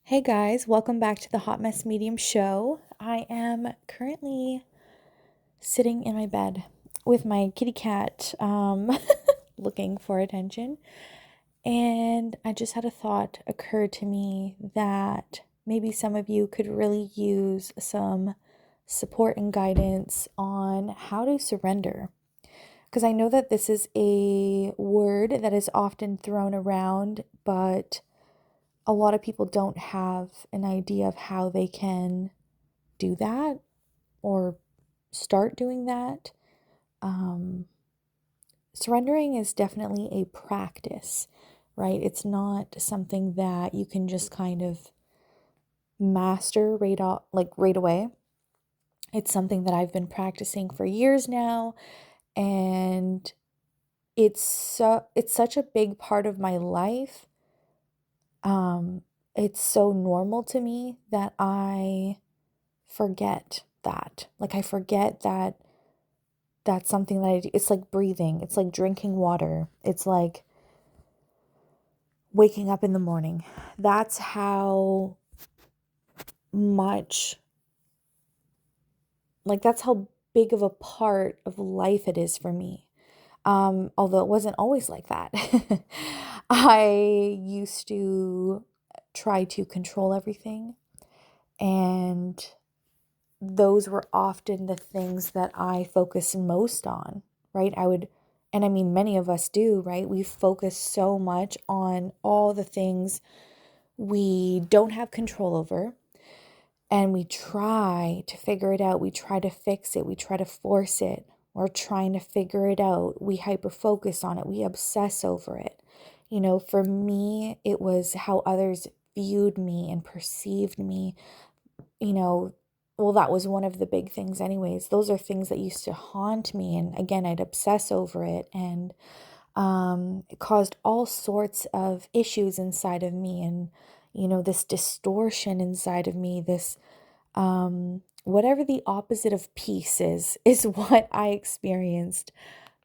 Hey guys, welcome back to the Hot Mess Medium show. I am currently sitting in my bed with my kitty cat looking for attention. And I just had a thought occur to me that maybe some of you could really use some support and guidance on how to surrender. Because I know that this is a word that is often thrown around, but a lot of people don't have an idea of how they can do that or start doing that. Um, Surrendering is definitely a practice, right? It's not something that you can just kind of master right away. It's something that I've been practicing for years now, and it's such a big part of my life. Um, it's so normal to me that I forget that. Like I forget that that's something that I do. It's like breathing. It's like drinking water. It's like waking up in the morning. That's how much, that's how big of a part of life it is for me. Although it wasn't always like that. I used to try to control everything, and those were often the things that I focused most on, right? And I mean, many of us do, right? We focus so much on all the things we don't have control over, and we try to figure it out. We try to fix it. We try to force it. We're trying to figure it out. We hyper focus on it. We obsess over it. For me, it was how others viewed me and perceived me. you know, well, that was one of the big things, anyways. Those are things that used to haunt me. And again, I'd obsess over it. And it caused all sorts of issues inside of me. And, this distortion inside of me, this, whatever the opposite of peace is what I experienced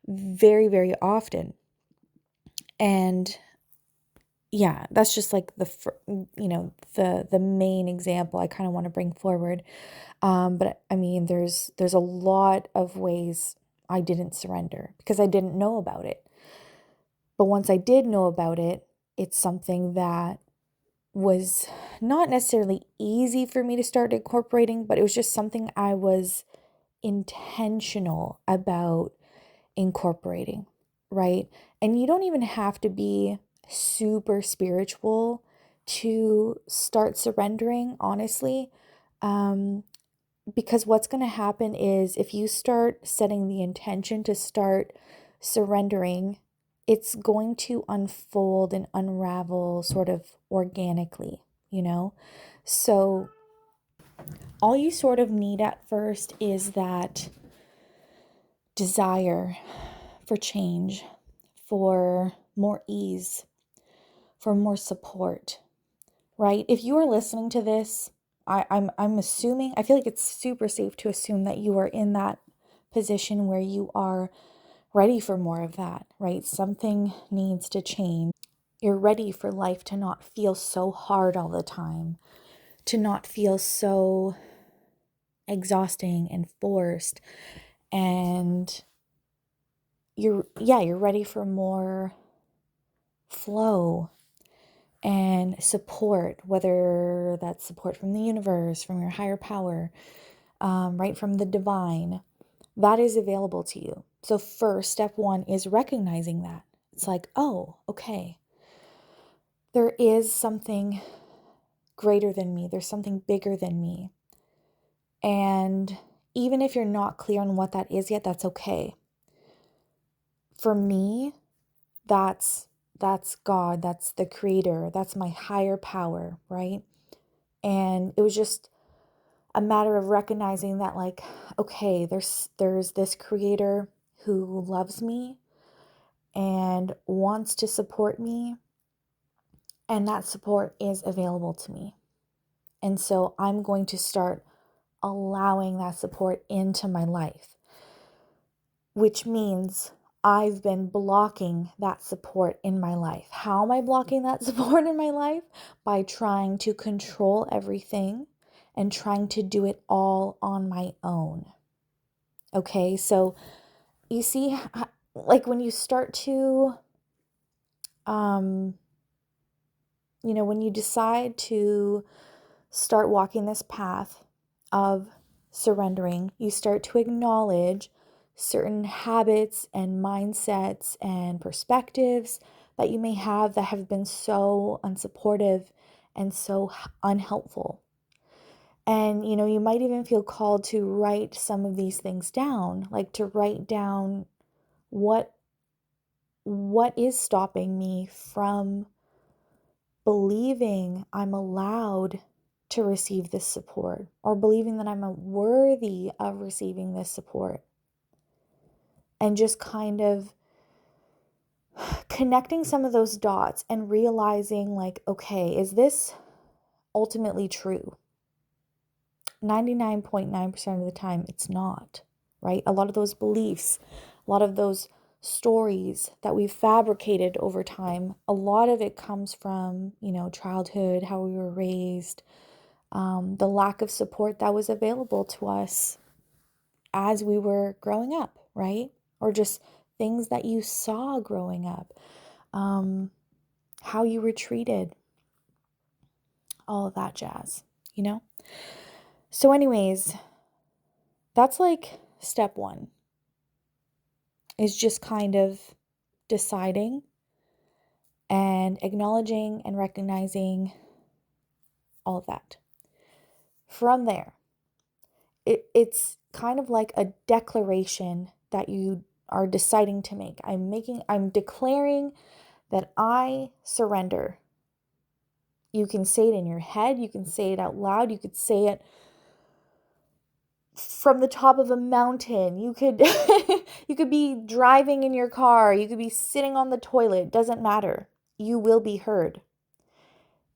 very, very often. And yeah, that's just like the main example I kind of want to bring forward. But I mean, there's a lot of ways I didn't surrender because I didn't know about it. But once I did know about it, it's something that was not necessarily easy for me to start incorporating, but it was just something I was intentional about incorporating, right? And you don't even have to be super spiritual to start surrendering, honestly. Um, because what's going to happen is if you start setting the intention to start surrendering, it's going to unfold and unravel sort of organically, you know? So all you sort of need at first is that desire for change, for more ease, for more support, right? If you are listening to this, I'm assuming, I feel like it's super safe to assume that you are in that position where you are ready for more of that, right? Something needs to change. You're ready for life to not feel so hard all the time, to not feel so exhausting and forced. And you're ready for more flow and support, whether that's support from the universe, from your higher power, right, from the divine, that is available to you. So first, step one is recognizing that. It's like, oh, okay, there is something greater than me. There's something bigger than me. And even if you're not clear on what that is yet, that's okay. For me, that's God, that's the creator, that's my higher power, right? And it was just a matter of recognizing that, like, okay, there's this creator who loves me and wants to support me, and that support is available to me. And so I'm going to start allowing that support into my life, which means I've been blocking that support in my life. How am I blocking that support in my life? By trying to control everything and trying to do it all on my own. Okay, so you see, like when you start to, when you decide to start walking this path of surrendering, you start to acknowledge certain habits and mindsets and perspectives that you may have that have been so unsupportive and so unhelpful. And, you might even feel called to write some of these things down, like to write down what is stopping me from believing I'm allowed to receive this support, or believing that I'm worthy of receiving this support. And just kind of connecting some of those dots and realizing, like, okay, is this ultimately true? 99.9% of the time, it's not, right? A lot of those beliefs, a lot of those stories that we've fabricated over time, a lot of it comes from, childhood, how we were raised, the lack of support that was available to us as we were growing up, right? Or just things that you saw growing up, how you were treated, all of that jazz, So anyways, that's like step one, is just kind of deciding and acknowledging and recognizing all of that. From there, it's kind of like a declaration that you are deciding to make. I'm declaring that I surrender. You can say it in your head, you can say it out loud, you could say it from the top of a mountain. You could you could be driving in your car, you could be sitting on the toilet, it doesn't matter. You will be heard.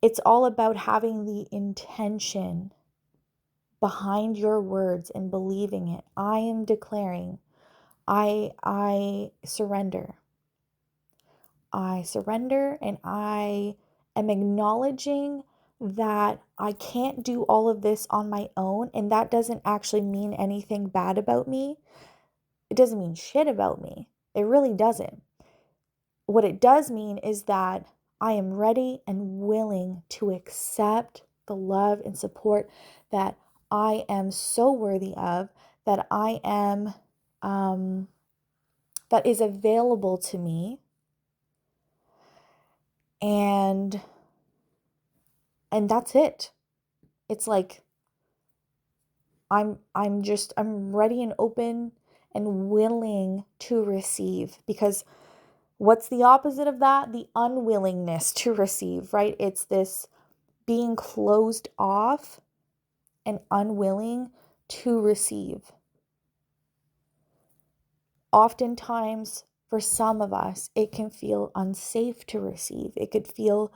It's all about having the intention behind your words and believing it. I am declaring, I surrender. I surrender, and I am acknowledging that I can't do all of this on my own, and that doesn't actually mean anything bad about me. It doesn't mean shit about me. It really doesn't. What it does mean is that I am ready and willing to accept the love and support that I am so worthy of, that I am, that is available to me. And that's it. It's like, I'm ready and open and willing to receive, because what's the opposite of that? The unwillingness to receive, right? It's this being closed off and unwilling to receive. Oftentimes, for some of us, it can feel unsafe to receive. It could feel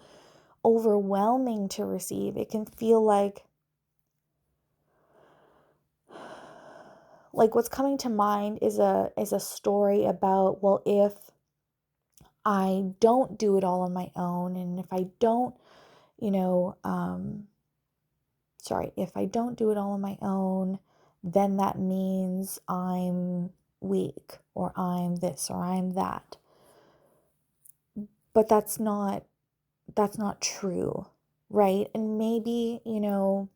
overwhelming to receive. It can feel like what's coming to mind is a story about, well, if I don't do it all on my own, and if I don't, if I don't do it all on my own, then that means I'm weak, or I'm this, or I'm that. But that's not true, right? And maybe, you're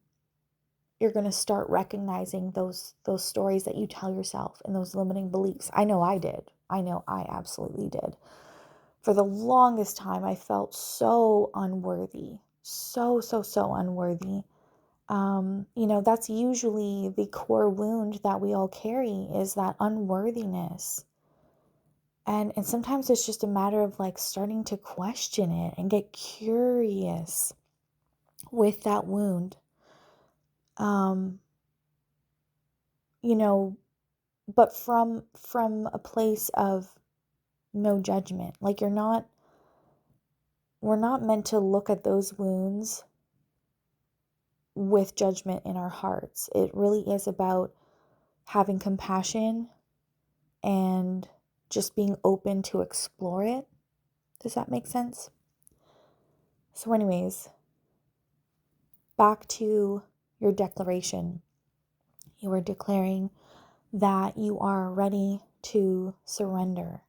going to start recognizing those stories that you tell yourself and those limiting beliefs. I know I did. I know I absolutely did. For the longest time, I felt so unworthy, so unworthy. That's usually the core wound that we all carry, is that unworthiness. And sometimes it's just a matter of starting to question it and get curious with that wound. But from a place of no judgment. We're not meant to look at those wounds with judgment in our hearts. It really is about having compassion and just being open to explore it. Does that make sense? So anyways, back to your declaration. You are declaring that you are ready to surrender.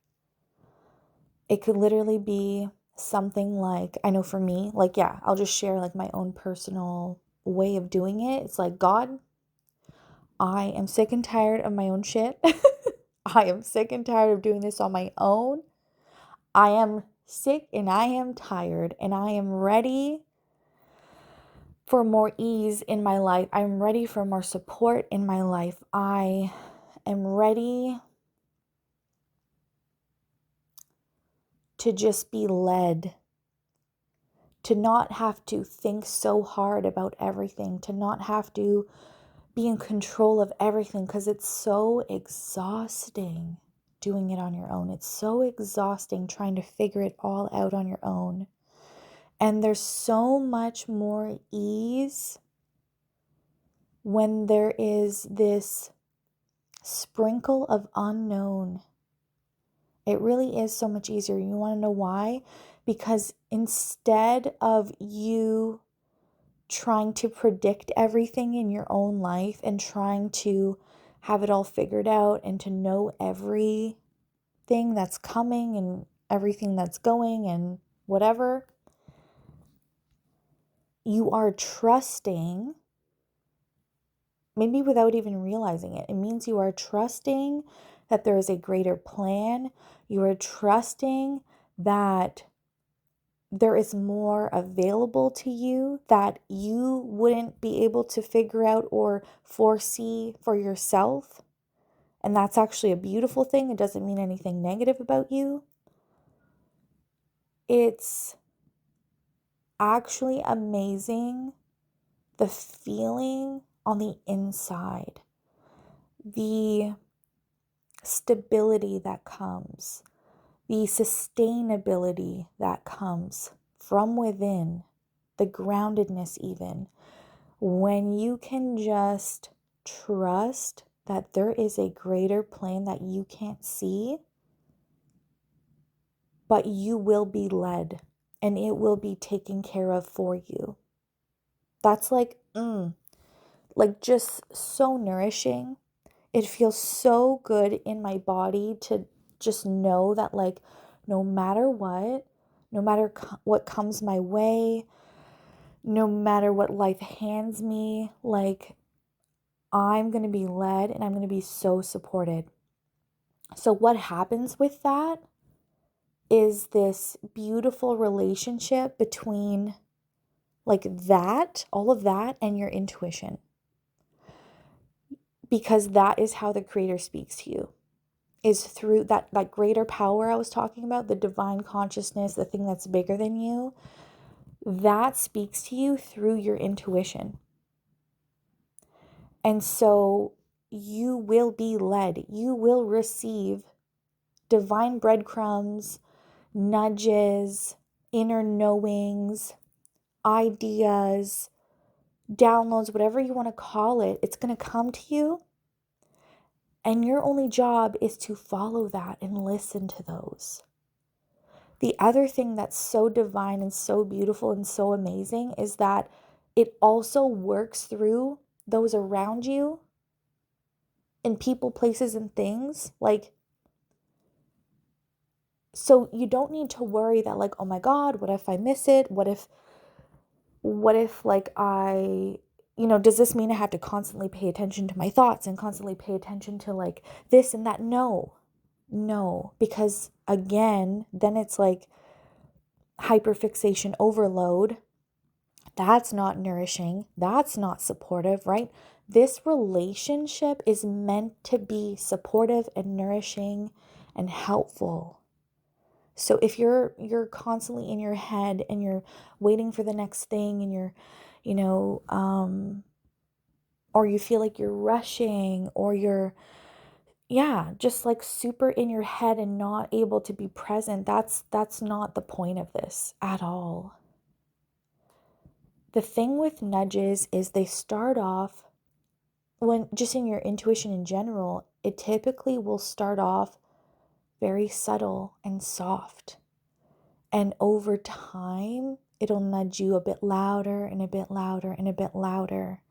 It could literally be something like, I know for me, like, yeah, I'll just share like my own personal way of doing it. It's like, God, I am sick and tired of my own shit. I am sick and tired of doing this on my own. I am sick and I am tired and I am ready for more ease in my life. I'm ready for more support in my life. I am ready to just be led, to not have to think so hard about everything, to not have to be in control of everything, because it's so exhausting doing it on your own. It's so exhausting trying to figure it all out on your own. And there's so much more ease when there is this sprinkle of unknown. It really is so much easier. You want to know why? Because instead of you trying to predict everything in your own life and trying to have it all figured out and to know everything that's coming and everything that's going and whatever, you are trusting, maybe without even realizing it. It means you are trusting that there is a greater plan. You are trusting that there is more available to you that you wouldn't be able to figure out or foresee for yourself. And that's actually a beautiful thing. It doesn't mean anything negative about you. It's actually amazing the feeling on the inside, the stability that comes, the sustainability that comes from within, the groundedness even, when you can just trust that there is a greater plan that you can't see, but you will be led and it will be taken care of for you. That's like just so nourishing. It feels so good in my body to just know that, like, no matter what, no matter what comes my way, no matter what life hands me, like, I'm going to be led and I'm going to be so supported. So what happens with that is this beautiful relationship between like that, all of that, and your intuition. Because that is how the Creator speaks to you, is through that greater power I was talking about, the divine consciousness, the thing that's bigger than you. That speaks to you through your intuition. And so you will be led. You will receive divine breadcrumbs, nudges, inner knowings, ideas, downloads, whatever you want to call it. It's going to come to you. And your only job is to follow that and listen to those. The other thing that's so divine and so beautiful and so amazing is that it also works through those around you and people, places, and things. Like, so you don't need to worry that, like, oh my God, what if I miss it? What if like does this mean I have to constantly pay attention to my thoughts and constantly pay attention to like this and that? No, because again, then it's like hyperfixation overload. That's not nourishing. That's not supportive, right? This relationship is meant to be supportive and nourishing and helpful. So if you're constantly in your head and you're waiting for the next thing and you're, or you feel like you're rushing or you're, just like super in your head and not able to be present, that's not the point of this at all. The thing with nudges is they start off, when just in your intuition in general, it typically will start off very subtle and soft. And over time, it'll nudge you a bit louder and a bit louder and a bit louder.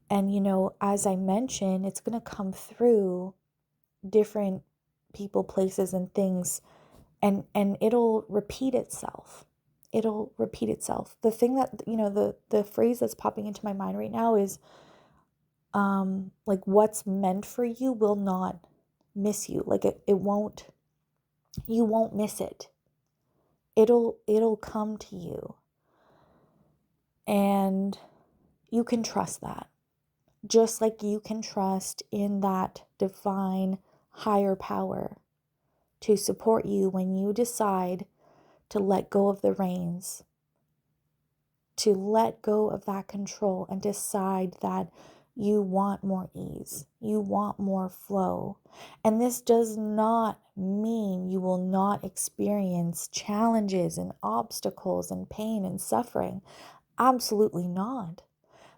And, as I mentioned, it's going to come through different people, places, and things, and it'll repeat itself. It'll repeat itself. The thing that, the phrase that's popping into my mind right now is, like, what's meant for you will not miss you. Like, it won't, you won't miss it. It'll come to you. And you can trust that. Just like you can trust in that divine higher power to support you when you decide to let go of the reins, to let go of that control and decide that you want more ease, you want more flow. And this does not mean you will not experience challenges and obstacles and pain and suffering. Absolutely not.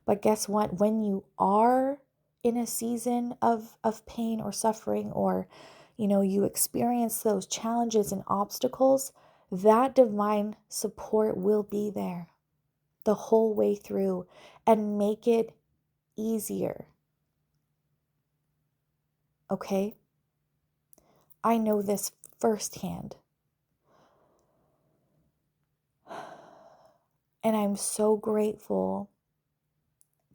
But guess what? When you are in a season of pain or suffering, or, you experience those challenges and obstacles, that divine support will be there the whole way through and make it easier. Okay? I know this firsthand. And I'm so grateful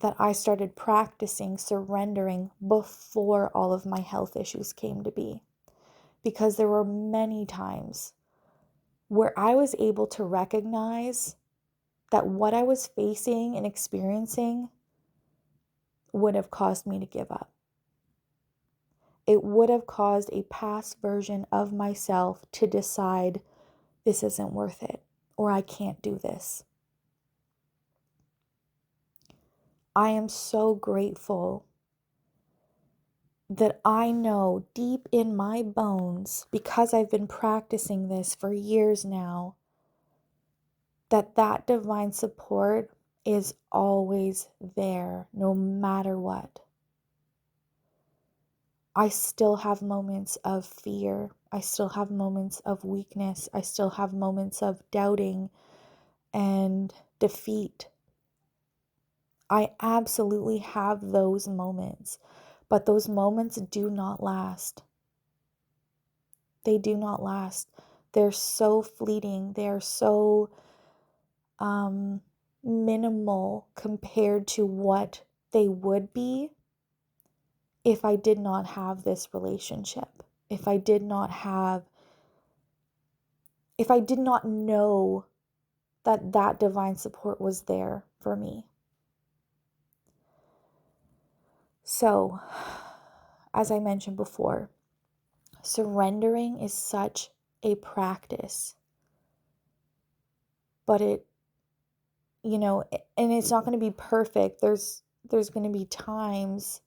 that I started practicing surrendering before all of my health issues came to be. Because there were many times where I was able to recognize that what I was facing and experiencing would have caused me to give up. It would have caused a past version of myself to decide this isn't worth it, or I can't do this. I am so grateful that I know deep in my bones, because I've been practicing this for years now, that divine support is always there, no matter what. I still have moments of fear. I still have moments of weakness. I still have moments of doubting and defeat. I absolutely have those moments, but those moments do not last. They do not last. They're so fleeting. They're so minimal compared to what they would be if I did not have this relationship. If I did not know that divine support was there for me. So, as I mentioned before, surrendering is such a practice. But it, and it's not going to be perfect. There's going to be times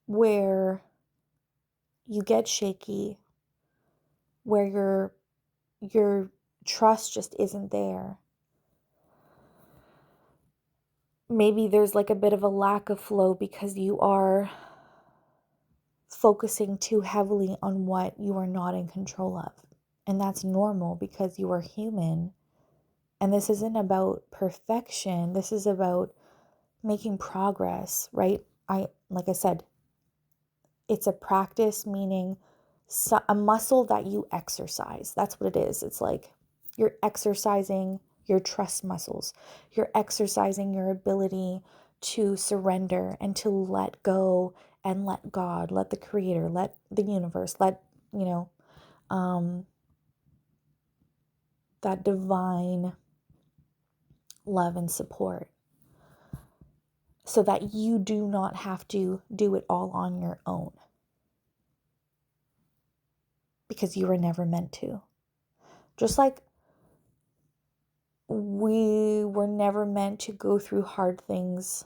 where you get shaky, where your trust just isn't there. Maybe there's like a bit of a lack of flow because you are focusing too heavily on what you are not in control of. And that's normal because you are human. And this isn't about perfection. This is about making progress, right? Like I said, it's a practice, meaning a muscle that you exercise. That's what it is. It's like you're exercising your trust muscles. You're exercising your ability to surrender and to let go and let God, let the Creator, let the universe, let, that divine love and support, so that you do not have to do it all on your own. Because you were never meant to. Just like we were never meant to go through hard things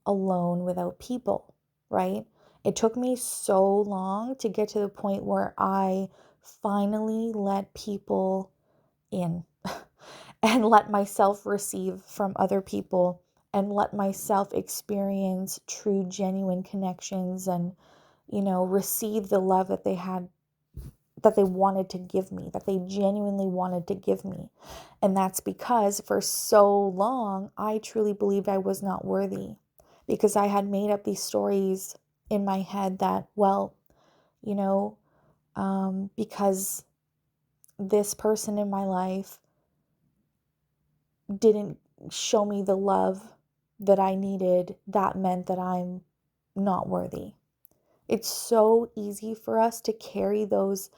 alone without people, right? It took me so long to get to the point where I finally let people in and let myself receive from other people and let myself experience true, genuine connections and, receive the love that they had that they wanted to give me, that they genuinely wanted to give me. And that's because for so long, I truly believed I was not worthy, because I had made up these stories in my head that, well, because this person in my life didn't show me the love that I needed, that meant that I'm not worthy. It's so easy for us to carry those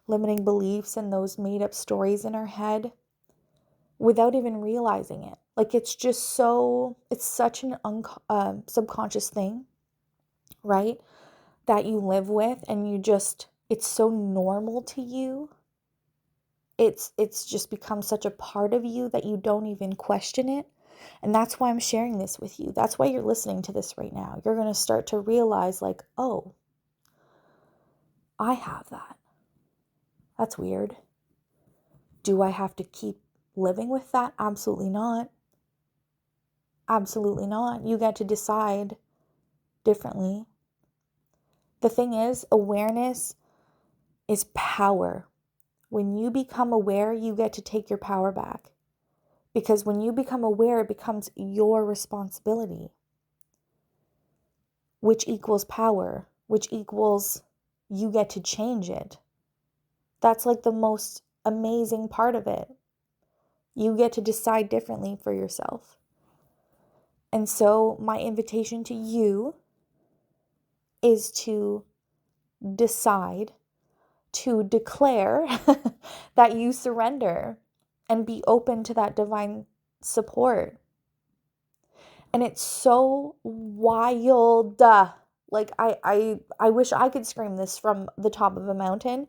limiting beliefs and those made up stories in our head without even realizing it. Like, it's such an subconscious thing, right? That you live with, and it's so normal to you. It's just become such a part of you that you don't even question it. And that's why I'm sharing this with you. That's why you're listening to this right now. You're going to start to realize, like, oh, I have that. That's weird. Do I have to keep living with that? Absolutely not. Absolutely not. You get to decide differently. The thing is, awareness is power. When you become aware, you get to take your power back. Because when you become aware, it becomes your responsibility, which equals power, which equals you get to change it. That's like the most amazing part of it. You get to decide differently for yourself. And so my invitation to you is to decide, to declare that you surrender and be open to that divine support. And it's so wild. Like, I wish I could scream this from the top of a mountain.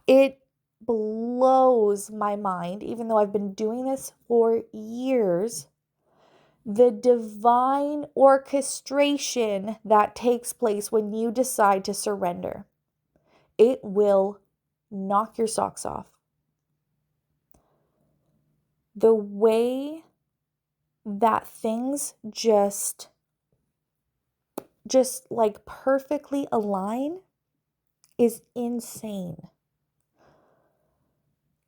It blows my mind, even though I've been doing this for years, the divine orchestration that takes place when you decide to surrender. It will knock your socks off. The way that things just like perfectly align is insane.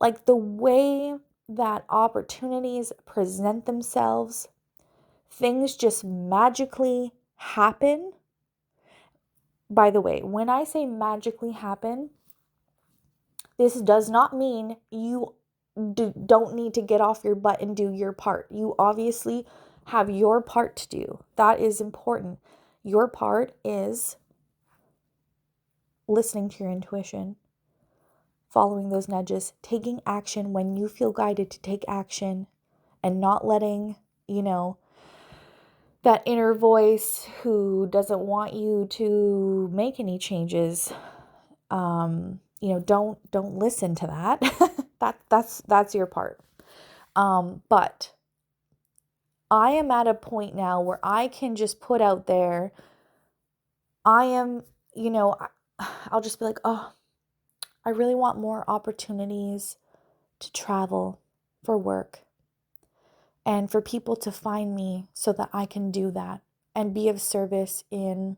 Like, the way that opportunities present themselves, things just magically happen. By the way, when I say magically happen, this does not mean you don't need to get off your butt and do your part. You obviously have your part to do. That is important. Your part is listening to your intuition, following those nudges, taking action when you feel guided to take action, and not letting, that inner voice who doesn't want you to make any changes, don't listen to that. That's your part. But I am at a point now where I can just put out there, I'll just be like, oh, I really want more opportunities to travel for work and for people to find me so that I can do that and be of service in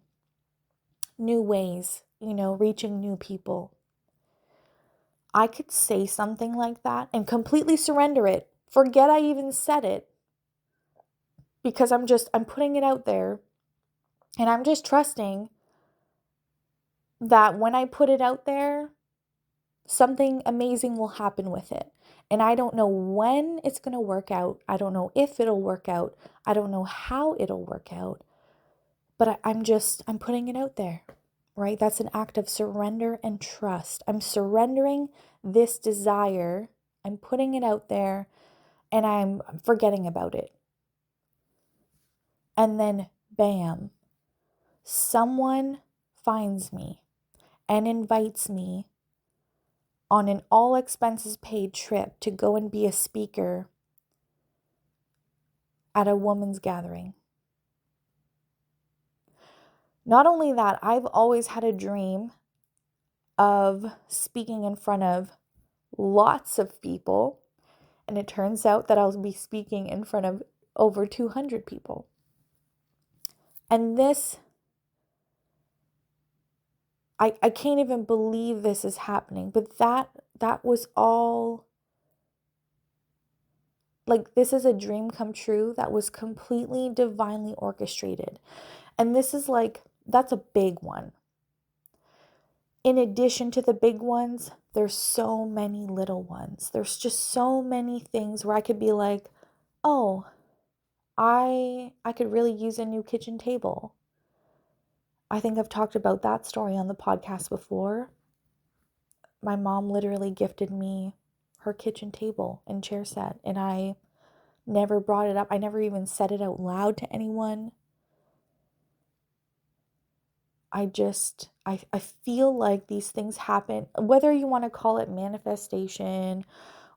new ways, reaching new people. I could say something like that and completely surrender it. Forget I even said it, because I'm putting it out there, and I'm just trusting that when I put it out there, something amazing will happen with it. And I don't know when it's going to work out. I don't know if it'll work out. I don't know how it'll work out. But I'm putting it out there, right? That's an act of surrender and trust. I'm surrendering this desire. I'm putting it out there, and I'm forgetting about it. And then, bam, someone finds me and invites me on an all expenses paid trip to go and be a speaker at a women's gathering. Not only that, I've always had a dream of speaking in front of lots of people, and it turns out that I'll be speaking in front of over 200 people. And this, I can't even believe this is happening. But that was all, like, this is a dream come true that was completely divinely orchestrated. And this is like, that's a big one. In addition to the big ones, there's so many little ones. There's just so many things where I could be like, oh, I could really use a new kitchen table. I think I've talked about that story on the podcast before. My mom literally gifted me her kitchen table and chair set, and I never brought it up. I never even said it out loud to anyone. I feel like these things happen, whether you want to call it manifestation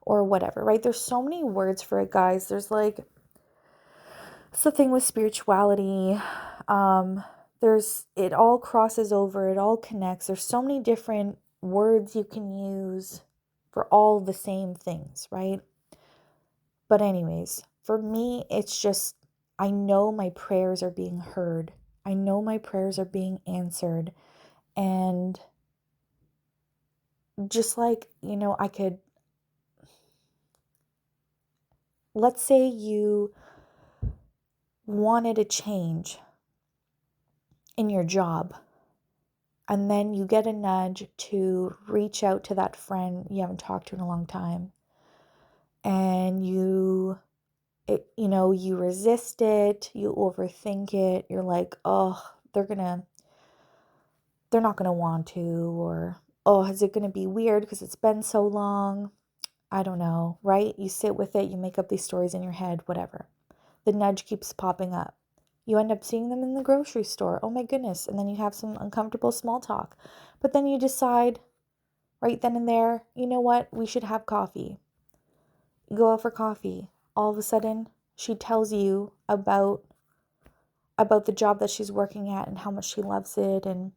or whatever, right? There's so many words for it, guys. There's like, it's the thing with spirituality. It all crosses over, it all connects. There's so many different words you can use for all the same things, right? But anyways, for me, it's just, I know my prayers are being heard. I know my prayers are being answered. And just like, let's say you wanted a change in your job, and then you get a nudge to reach out to that friend you haven't talked to in a long time, and you resist it, you overthink it, you're like, oh, they're not gonna want to, or, oh, is it gonna be weird because it's been so long? I don't know, right? You sit with it, you make up these stories in your head, whatever. The nudge keeps popping up. You end up seeing them in the grocery store. Oh my goodness. And then you have some uncomfortable small talk. But then you decide right then and there, you know what? We should have coffee. You go out for coffee. All of a sudden, she tells you about the job that she's working at and how much she loves it and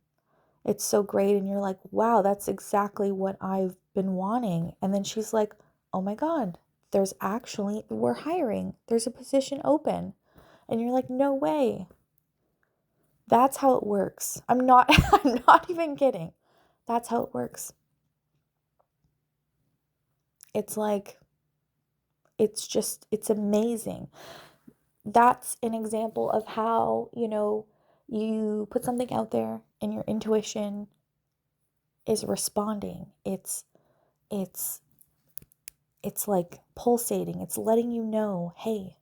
it's so great. And you're like, wow, that's exactly what I've been wanting. And then she's like, oh my God, we're hiring. There's a position open. And you're like, no way. That's how it works. I'm not even kidding. That's how it works. It's like, it's amazing. That's an example of how, you put something out there and your intuition is responding. It's like pulsating. It's letting you know, hey,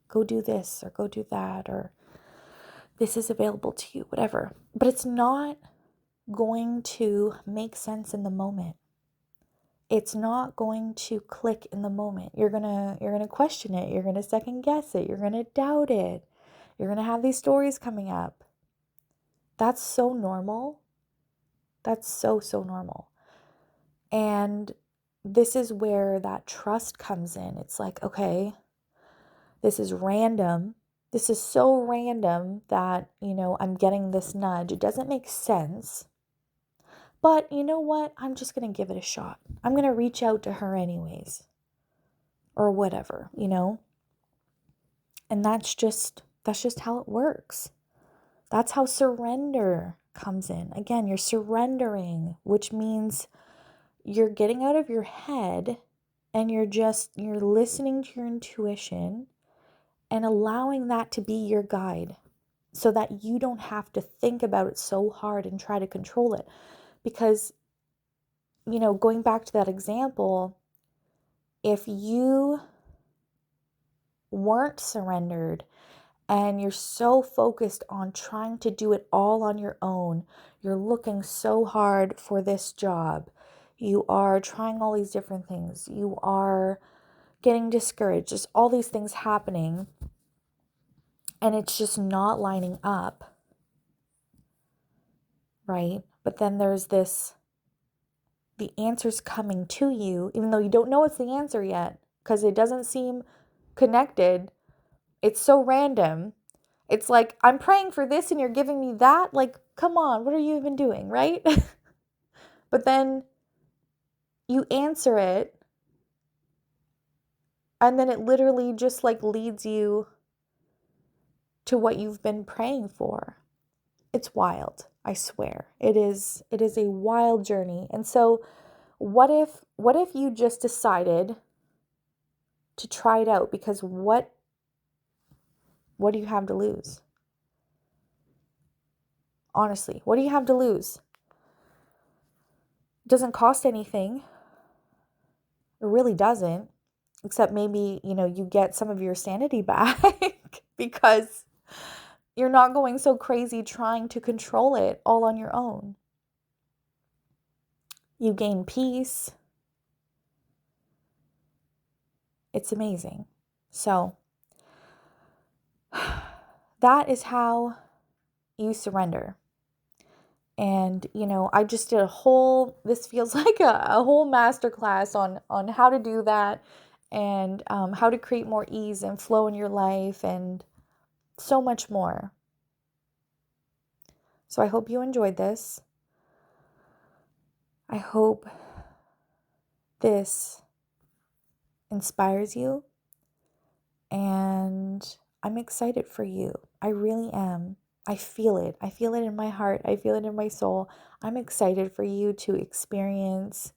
go do this or go do that, or this is available to you, whatever. But it's not going to make sense in the moment. It's not going to click in the moment. You're going to question it. You're going to second guess it. You're going to doubt it. You're going to have these stories coming up. That's so normal. That's so normal. And this is where that trust comes in. It's like, okay, this is random. This is so random that, I'm getting this nudge. It doesn't make sense. But you know what? I'm just going to give it a shot. I'm going to reach out to her anyways. Or whatever, And that's just how it works. That's how surrender comes in. Again, you're surrendering, which means you're getting out of your head and you're listening to your intuition and allowing that to be your guide so that you don't have to think about it so hard and try to control it. Because, going back to that example, if you weren't surrendered and you're so focused on trying to do it all on your own, you're looking so hard for this job, you are trying all these different things, you are getting discouraged, just all these things happening, and it's just not lining up, right? But then there's the answer's coming to you, even though you don't know it's the answer yet, because it doesn't seem connected. It's so random. It's like, I'm praying for this and you're giving me that. Like, come on, what are you even doing, right? But then you answer it, and then it literally just like leads you to what you've been praying for. It's wild. I swear. It is a wild journey. And so what if you just decided to try it out? Because what do you have to lose? Honestly, what do you have to lose? It doesn't cost anything. It really doesn't. Except maybe, you get some of your sanity back because you're not going so crazy trying to control it all on your own. You gain peace. It's amazing. So that is how you surrender. And, I just did this feels like a whole masterclass on how to do that, and how to create more ease and flow in your life, and so much more. So I hope you enjoyed this. I hope this inspires you, and I'm excited for you. I really am. I feel it. I feel it in my heart. I feel it in my soul. I'm excited for you to experience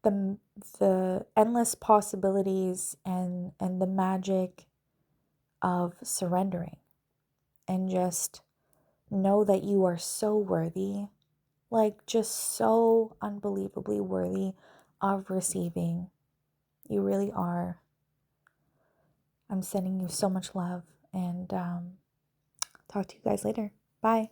the endless possibilities and the magic of surrendering, and just know that you are so worthy, like just so unbelievably worthy of receiving. You really are. I'm sending you so much love, and talk to you guys later. Bye.